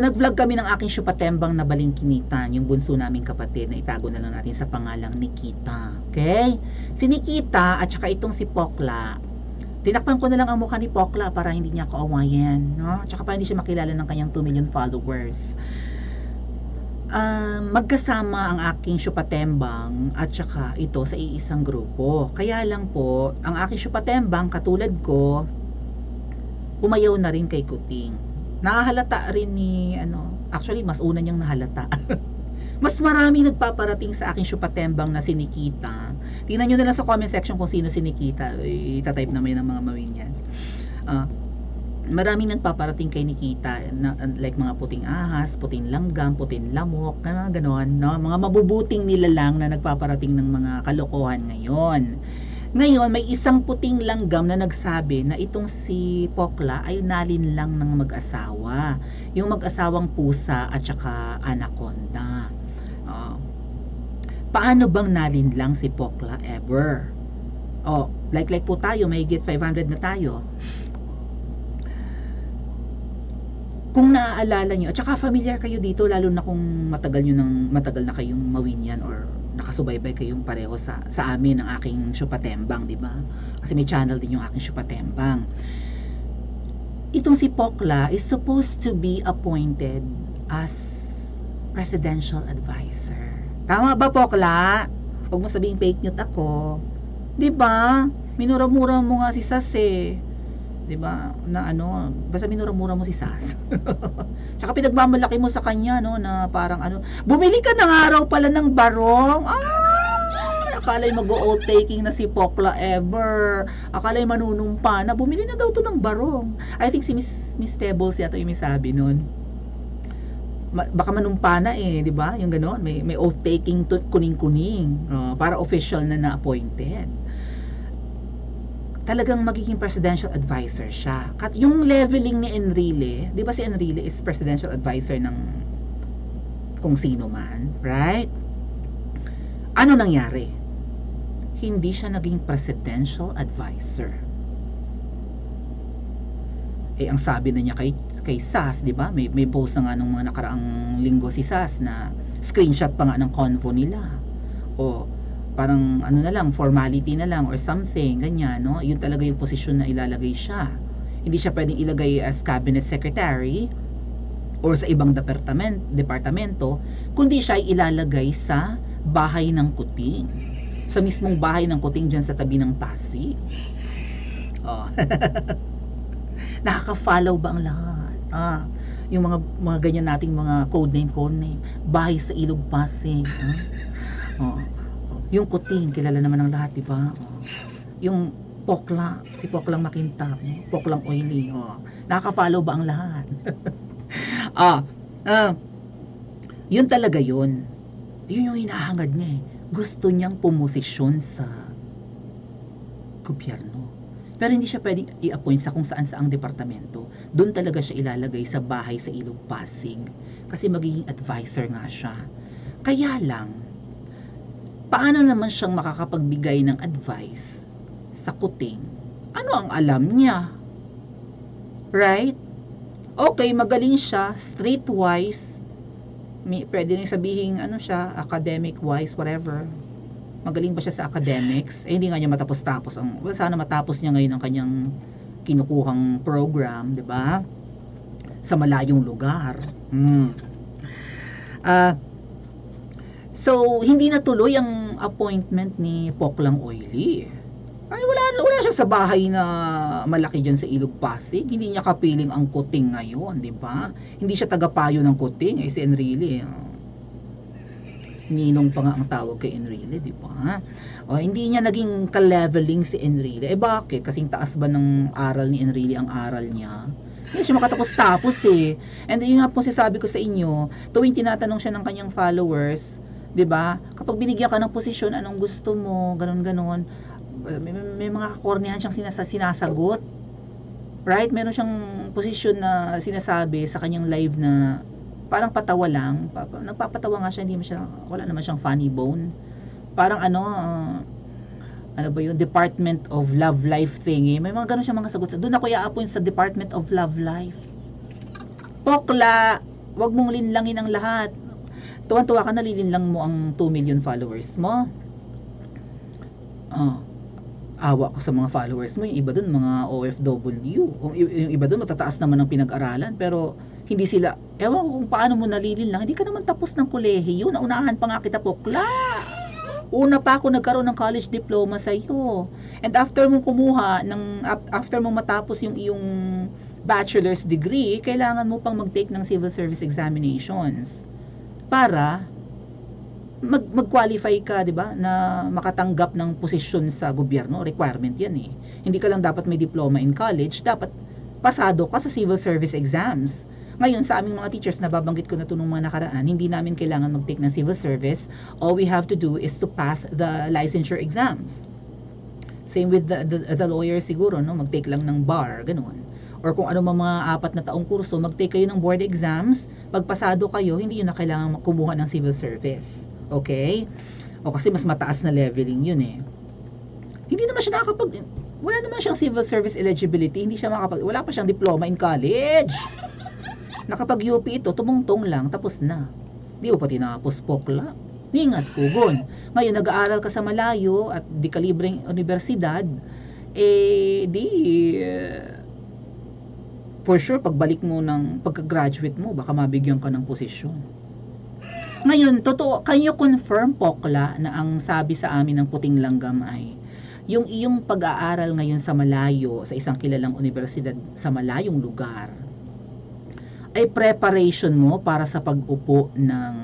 Nag-vlog kami ng aking syupatembang na balingkinitan, yung bunso naming kapatid na itago na lang natin sa pangalang Nikita. Okay? Si Nikita at saka itong si Pokla, tinakpan ko na lang ang mukha ni Pokla para hindi niya kaawayan, no? Tsaka para hindi siya makilala ng kanyang 2 million followers. Magkasama ang aking syupatembang at saka ito sa iisang grupo. Kaya lang po, ang aking syupatembang katulad ko, umayaw na rin kay Kuting. Nahahalata rin ni actually mas una niyang nahalata. Mas marami nagpaparating sa aking syupatembang na si Nikita. Tingnan niyo na lang sa comment section kung sino si Nikita. Itatype naman ng mga mawin yan. Maraming nagpaparating kay Nikita na, like mga puting ahas, puting langgam, puting lamok, mga ganon, no? Mga mabubuting nilalang na nagpaparating ng mga kalokohan ngayon. Ngayon, may isang puting langgam na nagsabi na itong si Pokla ay nalin lang ng mag-asawa. Yung mag-asawang pusa at saka anaconda. Paano bang nalin lang si Pokla ever? Like po tayo, may higit 500 na tayo. Kung naaalala nyo, at saka familiar kayo dito, lalo na kung matagal na kayong mawin yan or nakasubaybay kayong pareho sa amin ng aking syupatembang, di ba? Kasi may channel din yung aking syupatembang. Itong si Pokla is supposed to be appointed as presidential advisor. Tama ba, Pokla? Huwag mo sabihing fake news ako. Di ba? Minura-mura mo nga si Sas eh. 'Di ba? Na basta minura-mura mo si Sas. Tsaka pinagmamalaki mo sa kanya na parang bumili ka ng araw pala ng barong. Akala'y mag-oath taking na si Pokla ever. Akala'y manunumpa na bumili na daw to ng barong. I think si Miss Pebbles yata yung may sabi noon. Baka manumpa na 'di ba? Yung gano'n, may oath taking kuning-kuning para official na appointed. Talagang magiging presidential advisor siya. Yung leveling ni Enrile, di ba si Enrile is presidential advisor ng kung sino man, right? Ano nangyari? Hindi siya naging presidential advisor. Ang sabi na niya kay Sas, di ba? May post na nga nung mga nakaraang linggo si Sas na screenshot pa nga ng convo nila. Parang na lang, formality na lang or something, ganyan, no? Yun talaga yung posisyon na ilalagay siya. Hindi siya pwedeng ilagay as cabinet secretary or sa ibang departamento, kundi siya ay ilalagay sa bahay ng Kuting. Sa mismong bahay ng Kuting dyan sa tabi ng Pasig. Nakaka-follow ba ang lahat? Yung mga ganyan nating mga code name. Bahay sa Ilog Pasig. Yung Kuting, kilala naman ng lahat, di ba? Yung Pokla, si Poklang Makintab, Poklang Oily, nakaka-follow ba ang lahat? Yun talaga yun. Yun yung hinahangad niya eh. Gusto niyang pumosisyon sa gobyerno. Pero hindi siya pwedeng i-appoint sa kung saan-saang departamento. Doon talaga siya ilalagay sa bahay sa Ilog Pasig. Kasi magiging advisor nga siya. Kaya lang, paano naman siyang makakapagbigay ng advice sa Kuting? Ano ang alam niya? Right? Okay, magaling siya, streetwise. Pwede rin sabihin, siya, academic-wise, whatever. Magaling ba siya sa academics? Hindi nga niya matapos-tapos. Sana matapos niya ngayon ang kanyang kinukuhang program, di ba? Sa malayong lugar. So, hindi natuloy ang appointment ni Poklang Oily. Ay, wala siya sa bahay na malaki dyan sa Ilog Pasig. Hindi niya kapiling ang Kuting ngayon, di ba? Hindi siya tagapayo ng Kuting, si Enrile. Ninong pa nga ang tawag kay Enrile, di ba? Hindi niya naging ka-leveling si Enrile. Bakit? Kasing taas ba ng aral ni Enrile ang aral niya? Hindi siya makatapos-tapos eh. And yun nga po sasabi ko sa inyo, tuwing tinatanong siya ng kanyang followers, 'di ba? Kapag binigyan ka ng posisyon, anong gusto mo, ganon. May mga kakornihan siyang sinasagot. Right? Meron siyang posisyon na sinasabi sa kanyang live na parang patawa lang. Nagpapatawa nga siya, wala naman siyang funny bone. Parang Department of Love Life thingy. May mga ganun siyang mga sagot. Doon ako i-appoint sa Department of Love Life. Pokla, wag mong linlangin ang lahat. Tuwan-tuwa ka, nalilinlang mo ang 2 million followers mo. Oh, awa ko sa mga followers mo, yung iba dun mga OFW, yung iba dun matataas naman ang pinag-aralan, pero hindi sila, ewan ko kung paano mo nalilinlang, hindi ka naman tapos ng kolehiyo, naunahan pa nga kita, pokla. Una pa ako nagkaroon ng college diploma sa iyo. And after mong kumuha after mong matapos yung iyong bachelor's degree, kailangan mo pang mag-take ng civil service examinations para mag-qualify ka, 'di ba? Na makatanggap ng posisyon sa gobyerno, requirement 'yan eh. Hindi ka lang dapat may diploma in college, dapat pasado ka sa civil service exams. Ngayon, sa aming mga teachers, nababanggit ko na ito nung mga nakaraan, hindi namin kailangan mag-take ng civil service. All we have to do is to pass the licensure exams. Same with the lawyer siguro, no? Mag-take lang ng bar, ganun. Or kung ano mga 4 na taong kurso, mag-take kayo ng board exams. Pag pasado kayo, hindi yun na kailangan kumuha ng civil service. Okay? O kasi mas mataas na leveling yun eh. Hindi naman siya wala naman siyang civil service eligibility, wala pa siyang diploma in college. Nakapag-UP ito, tumungtong lang, tapos na. Di mo pa tinapos, pokla. Ningas kugon. Ngayon, nag-aaral ka sa malayo at di kalibreng universidad, for sure, pagbalik mo pagka-graduate mo, baka mabigyan ka ng posisyon. Ngayon, totoo, can you confirm, pokla, na ang sabi sa amin ng puting langgam ay, yung iyong pag-aaral ngayon sa malayo, sa isang kilalang universidad sa malayong lugar, ay preparation mo para sa pag-upo ng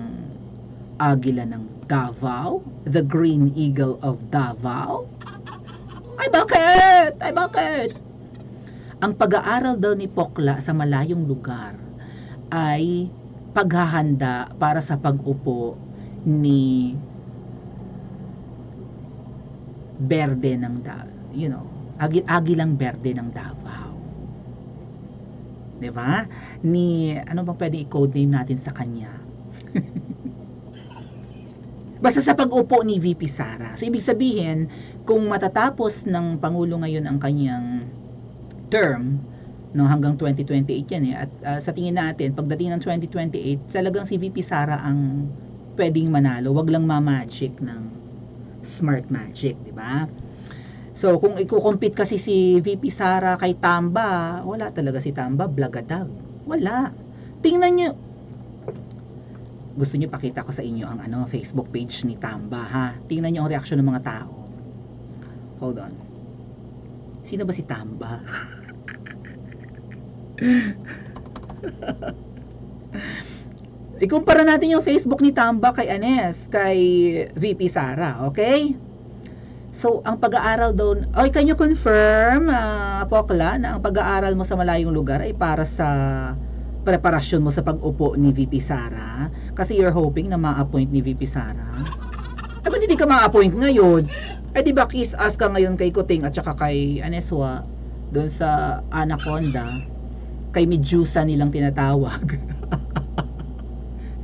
Agila ng Davao, the Green Eagle of Davao? Ay bakit? Ay bakit? Ang pag-aaral daw ni Pokla sa malayong lugar ay paghahanda para sa pag-upo ni Berde ng Agilang Berde ng Davao. 'Di ba? Ano bang pwedeng i-code name natin sa kanya? Basta sa pag-upo ni VP Sara. So ibig sabihin, kung matatapos ng Pangulo ngayon ang kanyang term, no, hanggang 2028 yan eh. At sa tingin natin, pagdating ng 2028, talagang si VP Sara ang pwedeng manalo. Wag lang ma-magic ng smart magic, 'di ba? So, kung i-compete kasi si VP Sara kay Tamba, wala talaga si Tamba, blagadag. Wala. Tingnan nyo. Gusto nyo pakita ko sa inyo ang Facebook page ni Tamba, ha? Tingnan nyo ang reaksyon ng mga tao. Hold on. Sino ba si Tamba? Ikumpara natin yung Facebook ni Tamba kay kay VP Sara, okay? So, ang pag-aaral doon, can you confirm, Pokla, na ang pag-aaral mo sa malayong lugar ay para sa preparasyon mo sa pag-upo ni VP Sara? Kasi you're hoping na ma-appoint ni VP Sara. Ba't hindi ka ma-appoint ngayon? Di ba kiss-ass ka ngayon kay Kuting at saka kay Aneswa doon sa Anaconda, kay Medusa nilang tinatawag.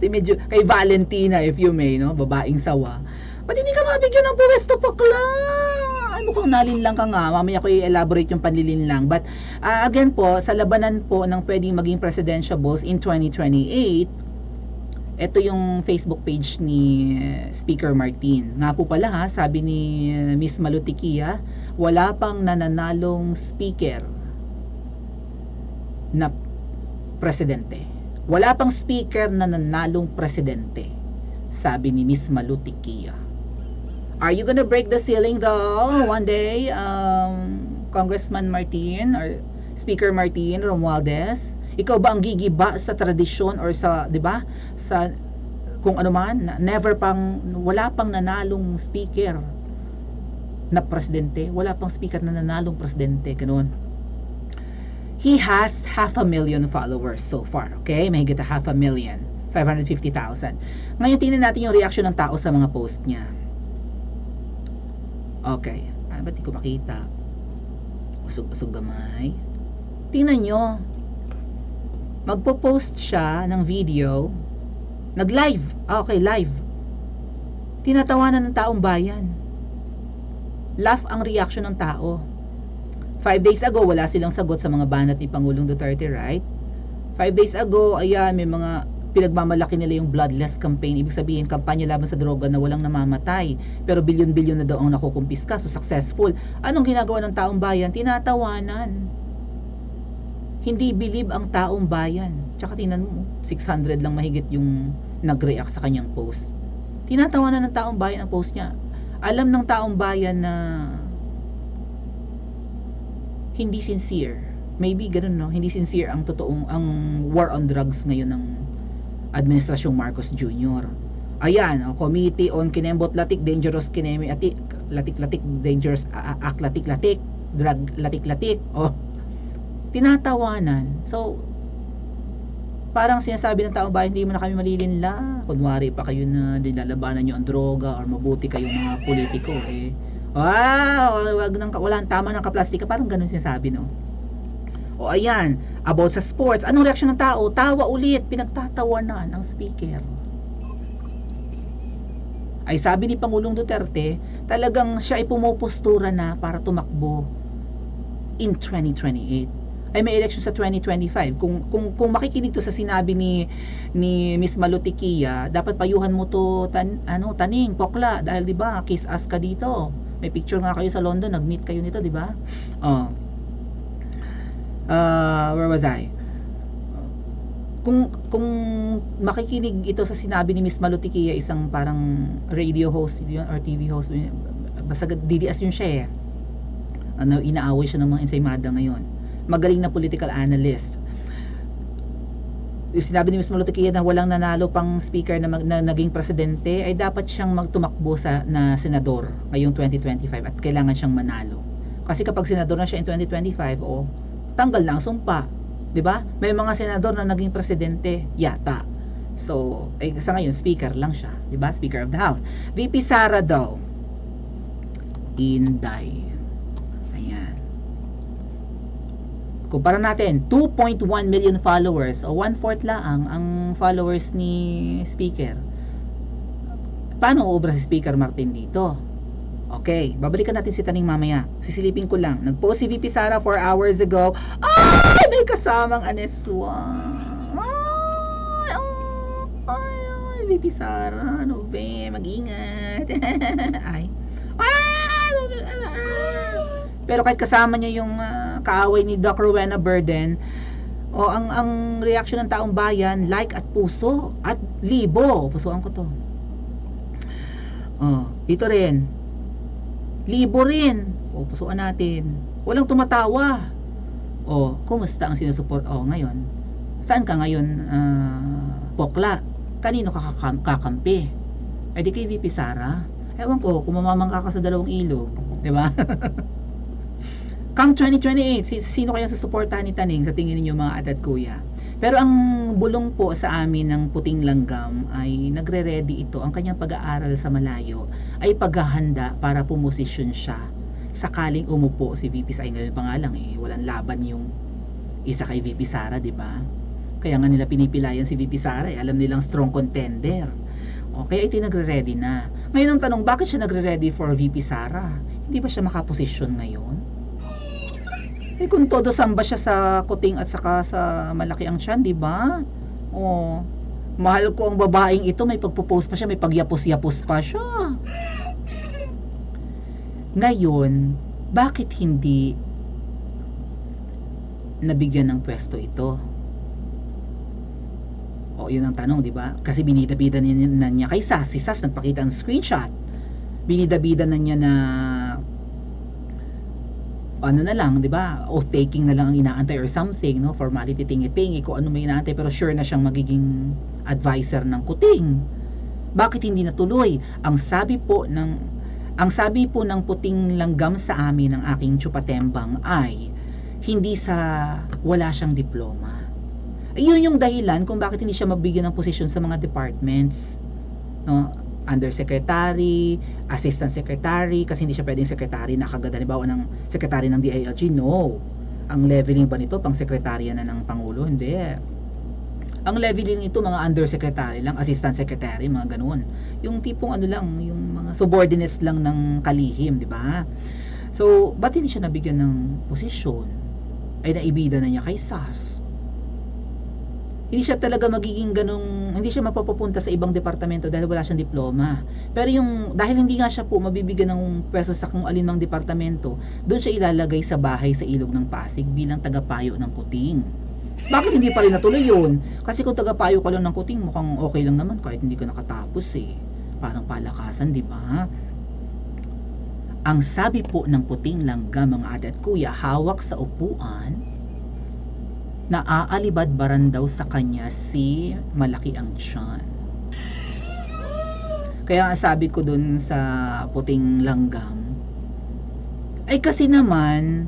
Kay Valentina, if you may, no? Babaeng sawa. Ba't hindi ka mabigyan ng pwesto, Pokla? Ay, mukhang nalinlang ka nga. Mamaya ko i-elaborate yung panlilinlang. But, again po, sa labanan po ng pwedeng maging presidentiables in 2028, ito yung Facebook page ni Speaker Martin. Nga po pala ha, sabi ni Miss Malutikia, wala pang nananalong speaker na presidente. Wala pang speaker na nanalong presidente, sabi ni Miss Malutikia. Are you gonna break the ceiling though one day, Congressman Martin or Speaker Martin Romualdez? Ikaw ba ang gigiba sa tradisyon or sa, 'di ba? Sa kung ano man, wala pang nanalong speaker na presidente, wala pang speaker na nanalong presidente, ganoon. He has 500,000 followers so far, okay? Mahigit 500,000, 550,000. Ngayon tingnan natin yung reaction ng tao sa mga post niya. Okay. Ba't di ko makita? Usog-usog gamay. Tingnan nyo. Magpo-post siya ng video. Nag-live. Okay, live. Tinatawanan ng taong bayan. Laugh ang reaction ng tao. 5 days ago, wala silang sagot sa mga banat ni Pangulong Duterte, right? 5 days ago, ayan, may mga pinagmamalaki nila yung bloodless campaign. Ibig sabihin, kampanya laban sa droga na walang namamatay. Pero bilyon-bilyon na daw ang nakukumpiska. So, successful. Anong ginagawa ng taong bayan? Tinatawanan. Hindi believe ang taong bayan. Tsaka tinan mo, 600 lang mahigit yung nag-react sa kanyang post. Tinatawanan ng taong bayan ang post niya. Alam ng taong bayan na hindi sincere. Maybe ganun, no? Hindi sincere ang totoong, ang war on drugs ngayon ng Administrasyong Marcos Jr. Ayan, Committee on Kinembot Latik, Dangerous Kinemi Atik, Latik-Latik, Dangerous Act Latik-Latik, Drug Latik-Latik. Tinatawanan. So, parang sinasabi ng taong bayan, hindi mo na kami malilinla. Kunwari pa kayo na nilalabanan nyo ang droga or mabuti kayong mga politiko. Walang tama ng kaplastika. Parang ganun sinasabi, no? Ayan, about sa sports. Anong reaksyon ng tao? Tawa ulit. Pinagtatawanan ng speaker. Ay sabi ni Pangulong Duterte, talagang siya ay pumupostura na para tumakbo in 2028. Ay may election sa 2025. Kung makikinig to sa sinabi ni Miss Malutikia, dapat payuhan mo to taning pokla dahil 'di ba kiss ass ka dito. May picture nga kayo sa London, nag-meet kayo nito, 'di ba? Where was I? Kung makikinig ito sa sinabi ni Miss Malutikia, isang parang radio host yun or TV host, basta DDS yun siya inaaway siya ng mga ensaymada ngayon. Magaling na political analyst. Yung sinabi ni Miss Malutikia na walang nanalo pang speaker na naging presidente, ay dapat siyang magtumakbo na senador ngayong 2025 at kailangan siyang manalo. Kasi kapag senador na siya in 2025, tanggal na ang sumpa. 'Di ba? May mga senador na naging presidente yata. So, sa ngayon speaker lang siya, 'di ba? Speaker of the House. VP Sara daw. Inday. Ayan. Kumpara natin, 2.1 million followers o 1/4 lang ang followers ni speaker. Paano uubra si Speaker Martin dito? Okay, babalikan natin si Taning mamaya. Sisilipin ko lang. Nag-post si VP Sara 4 hours ago. Ay, may kasamang aneswa. Ay, VP Sara. Ano ba? Mag-ingat. Ay. Pero kahit kasama niya yung kaaway ni Doc Rowena Burden, ang reaksyon ng taong bayan, like at puso at libo. Pusuan ko to. Dito rin. Libo rin. Pusuan natin. Walang tumatawa. Kumusta ang sinusuport? Ngayon. Saan ka ngayon, Pokla? Kanino ka kakampi? Di kay VP Sara? Ewan ko, kung mamamangka ka sa dalawang ilog. Diba? Come 2028, sino kaya susuportahan ni Taning sa tingin ninyo mga atat kuya? Pero ang bulong po sa amin ng Puting Langgam ay nagre-ready ito. Ang kanyang pag-aaral sa malayo ay paghahanda para pumosisyon siya sakaling umupo si VP Sara. Ngayon pa nga lang walang laban yung isa kay VP Sara, di ba? Kaya nga nila pinipilayan si VP Sara, alam nilang strong contender. Kaya ito nagre-ready na. Ngayon ang tanong, bakit siya nagre-ready for VP Sara? Hindi ba siya makaposisyon ngayon? Kung todo samba siya sa kuting at saka sa malaki ang tiyan, di ba? Mahal ko ang babaeng ito, may pagpo-post pa siya, may pagyapos-yapos pa siya. Ngayon, bakit hindi nabigyan ng pwesto ito? Yun ang tanong, di ba? Kasi binidabida na niya kay Sas. Si Sas nagpakita ng screenshot. Binidabida na niya na na lang, di ba? Taking na lang ang inaantay or something, no? Formality tingi-tingi, kung ano may inaantay, pero sure na siyang magiging advisor ng kuting. Bakit hindi natuloy? Ang sabi po ng Puting Langgam sa amin ng aking tsupatembang ay hindi sa wala siyang diploma. Yun yung dahilan kung bakit hindi siya mabigyan ng posisyon sa mga departments, no? Undersecretary, assistant secretary, kasi hindi siya pwedeng secretary na kagad halimbawa ng secretary ng DILG. No. Ang leveling ba nito pang sekretarya na ng Pangulo? Hindi. Ang leveling nito mga undersecretary lang, assistant secretary, mga ganun. Yung tipong yung mga subordinates lang ng kalihim, di ba? So, ba't hindi siya nabigyan ng posisyon? Ay naibida na niya kay Sas. hindi siya talaga magiging ganung, hindi siya mapapapunta sa ibang departamento dahil wala siyang diploma. Pero yung, dahil hindi nga siya po mabibigyan ng pwesto sa kung alin mang departamento, doon siya ilalagay sa bahay sa Ilog ng Pasig bilang tagapayo ng Kuting. Bakit hindi pa rin natuloy yun? Kasi kung tagapayo ka lang ng Kuting, mukhang okay lang naman kahit hindi ka nakatapos eh. Parang palakasan, di ba? Ang sabi po ng puting langgam, mga ate at kuya, hawak sa upuan, naaalibadbaran daw sa kanya si malaki ang tiyan. Kaya sabi ko dun sa puting langgam, ay kasi naman,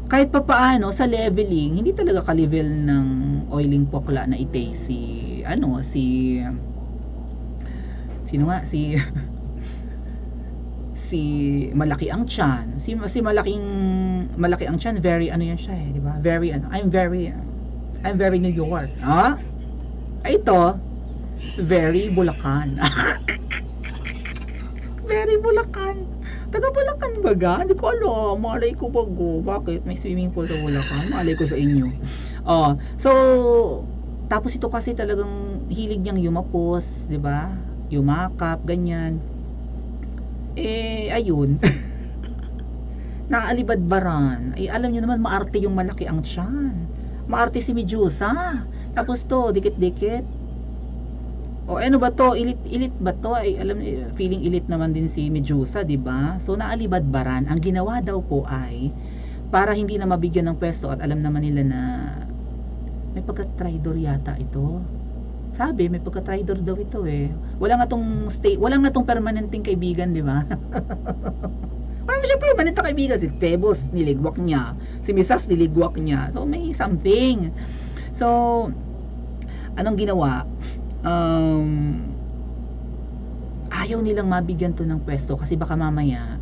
kahit papaano sa leveling, hindi talaga ka-level ng oiling pokla na ite sino nga, si malaki ang tiyan. Si malaki ang tiyan, very ano yan siya eh, di ba? Very ano, I'm very New York. Ha? Ay ito, very Bulacan. Very Bulacan. Taga Bulacan baga? Hindi ko alam. Malay ko bago. Bakit? May swimming pool sa Bulacan. Malay ko sa inyo. Oh, so tapos ito kasi talagang hilig niyang yumapos, di ba? Yumakap, ganyan. Eh, ayun. Naalibadbaran. Ay, alam niyo naman, maarte yung malaki ang tiyan. Maarte si Medusa. Tapos to, dikit-dikit. O ano ba to? Ilit ba to? Ay, alam niyo, feeling ilit naman din si Medusa, di ba? So, naalibadbaran. Ang ginawa daw po ay, para hindi na mabigyan ng pwesto at alam naman nila na may pagka-tridor yata ito. Sabi, may pagka-tridor daw ito eh. Wala nga tong permanenteng kaibigan, di ba? Parang siya permanent na kaibigan. Si Pebbles, niligwak niya. Si Misas, niligwak niya. So, may something. So, anong ginawa? Ayaw nilang mabigyan to ng pwesto kasi baka mamaya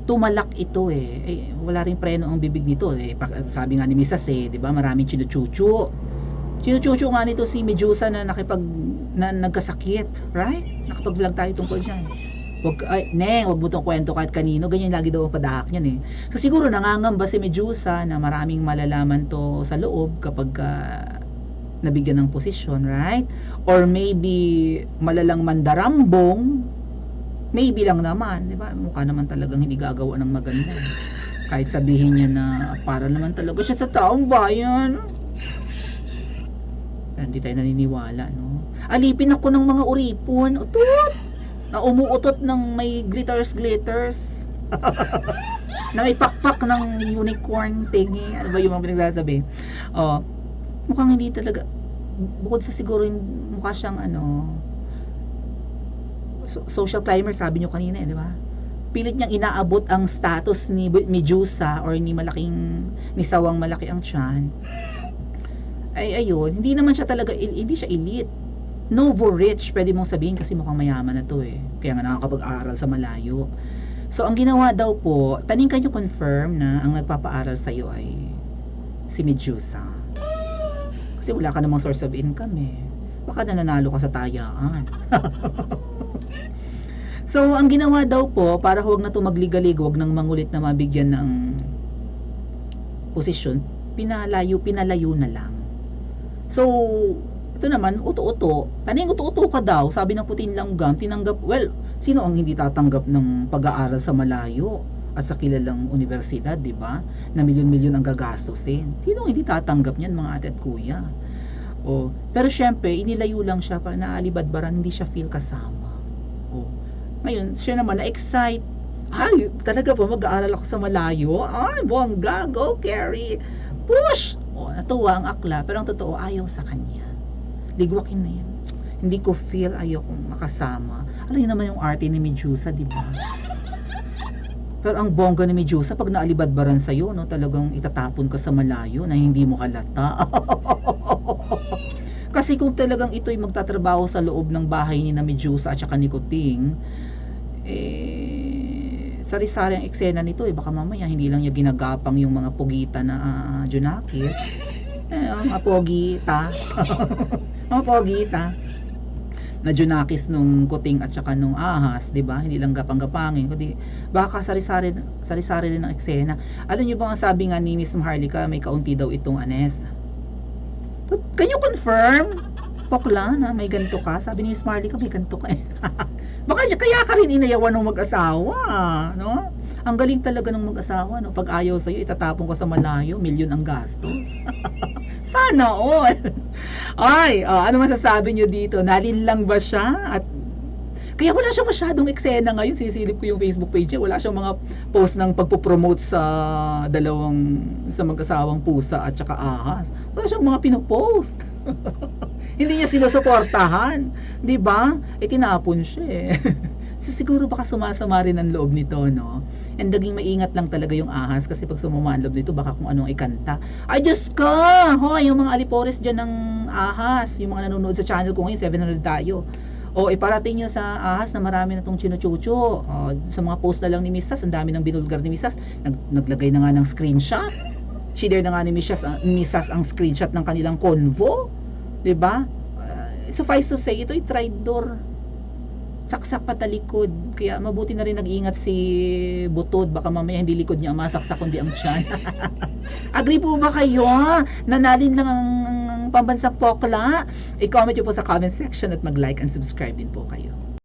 tumalak ito eh. Wala rin preno ang bibig nito eh. Sabi nga ni Misas eh, di ba? Maraming chinuchuchu. Chinuchuchu nga nito si Medusa na nagkasakit, right? Nakapag-vlog tayo tungkol dyan. Wag mo tong kwento kahit kanino, ganyan lagi daw ang padahak niyan eh. So siguro nangangamba si Medusa na maraming malalaman to sa loob kapag nabigyan ng posisyon, right? Or maybe malalang mandarambong, maybe lang naman, di ba? Mukha naman talagang hindi gagawa ng maganda. Kahit sabihin niya na para naman talaga siya sa taong bayan. Hindi tayo naniniwala, no? Alipin ako ng mga uripon, utot! Na umuutot ng may glitters. Na may pakpak ng unicorn thingy. Ano ba yung mga pinagsasabi? Oh, mukhang hindi talaga, bukod sa siguro mukha siyang social climber, sabi nyo kanina eh, di ba? Pilit niyang inaabot ang status ni Medusa or ni sawang malaki ang tiyan. Ay ayun, hindi naman siya talaga, hindi siya elite. Novo rich, pwede mong sabihin kasi mukhang mayaman na to eh. Kaya nga nakakapag-aaral sa malayo. So ang ginawa daw po, taning kanyo confirm na ang nagpapaaral sa'yo ay si Medusa. Kasi wala ka namang source of income eh. Baka nananalo ka sa tayaan. So ang ginawa daw po, para huwag na to magligalig, huwag nang mangulit na mabigyan ng posisyon, pinalayo na lang. So, ito naman, uto-uto. Taning uto-uto ka daw, sabi ng puting langgam, tinanggap, well, sino ang hindi tatanggap ng pag-aaral sa malayo at sa kilalang universidad, di ba? Na milyon-milyon ang gagastusin. Sino ang hindi tatanggap niyan, mga ate at kuya? Oh, pero syempre, inilayo lang siya, naalibadbaran, hindi siya feel kasama. Oh. Ngayon, siya naman na-excite. Ay, talaga ba mag-aaral ako sa malayo? Ay, bongga, go Carrie. Push! Oh, natuwa ang akla, pero ang totoo, ayaw sa kanya. Ligwakin na yan. Hindi ko feel, ayaw kong makasama. Alam niyo naman yung arte ni Medusa, di ba? Pero ang bongga ni Medusa, pag naalibadbaran sa'yo, no, talagang itatapon ka sa malayo na hindi mo kalata. Kasi kung talagang ito'y magtatrabaho sa loob ng bahay ni na Medusa at saka ni Kuting, sari-sari ang eksena nito eh. Baka mamaya hindi lang niya ginagapang yung mga pugita na Junakis. Mga pogita. Mga pogita na Junakis nung Kuting at saka nung Ahas, 'di ba? Hindi lang gapang-gapangin, kundi baka sari-sari rin ang eksena. Alam niyo ba ang sabi nga ni Miss Maharlika, may kaunti daw itong Anes. Can you confirm? Pokla na may ganito ka? Sabi ni Miss Marley ka may ganito ka eh. Baka kaya ka rin inayawan ng mag-asawa, no? Ang galing talaga ng mag-asawa, no? Pag ayaw sa'yo, itatapon ka sa malayo, milyon ang gastos. Sana all. Ay, ano masasabi nyo dito? Nalinlang ba siya? At kaya wala siyang masyadong eksena ngayon. Sisilip ko yung Facebook page niya. Wala siyang mga post ng pagpo-promote sa mag-asawang pusa at saka ahas. Wala siyang mga pinopost. Hindi niya sinusuportahan. 'Di ba? Tinapon siya eh. So, siguro baka sumasama rin ang loob nito, no? And naging maingat lang talaga yung ahas kasi pag sumama ang loob nito, baka kung anong ikanta. Ay, Diyos ko! Hoy, yung mga alipores dyan ng ahas, yung mga nanonood sa channel ko ngayon, 700 tayo. O, iparating nyo sa ahas na marami na tong chinuchucho. Sa mga post na lang ni Mrs. Ang dami ng binulgar ni Mrs. Naglagay na nga ng screenshot. Share na nga ni Mrs. ang screenshot ng kanilang convo. 'Di ba? Suffice to say, ito'y traitor. Saksak patalikod. Kaya mabuti na rin nag-iingat si Butod. Baka mamaya hindi likod niya ang masaksak kundi ang tiyan. Agree po ba kayo? Nanalin lang ang pambansang pokla? I-comment nyo po sa comment section at mag-like and subscribe din po kayo.